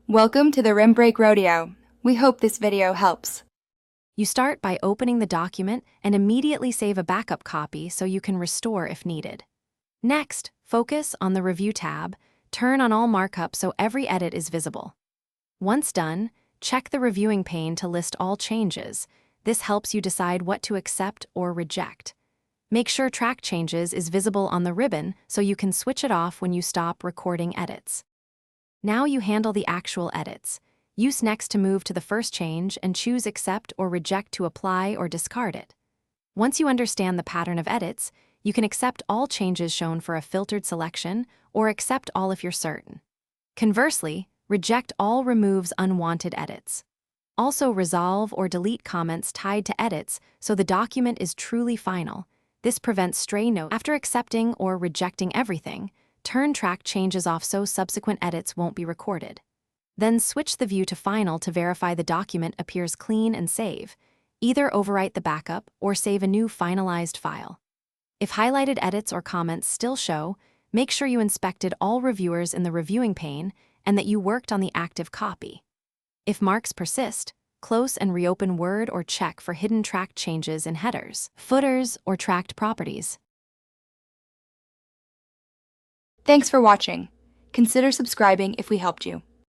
Welcome to the Rim Break Rodeo. We hope this video helps. You start by opening the document and immediately save a backup copy so you can restore if needed. Next, focus on the Review tab, turn on all markup so every edit is visible. Once done, check the reviewing pane to list all changes. This helps you decide what to accept or reject. Make sure Track Changes is visible on the ribbon so you can switch it off when you stop recording edits. Now you handle the actual edits. Use Next to move to the first change and choose Accept or Reject to apply or discard it. Once you understand the pattern of edits, you can accept all changes shown for a filtered selection or accept all if you're certain. Conversely, Reject all removes unwanted edits. Also, resolve or delete comments tied to edits so the document is truly final. This prevents stray notes. After accepting or rejecting everything, turn Track Changes off so subsequent edits won't be recorded. Then switch the view to Final to verify the document appears clean and save. Either overwrite the backup or save a new finalized file. If highlighted edits or comments still show, make sure you inspected all reviewers in the reviewing pane and that you worked on the active copy. If marks persist, close and reopen Word or check for hidden track changes in headers, footers, or tracked properties. Thanks for watching. Consider subscribing if we helped you.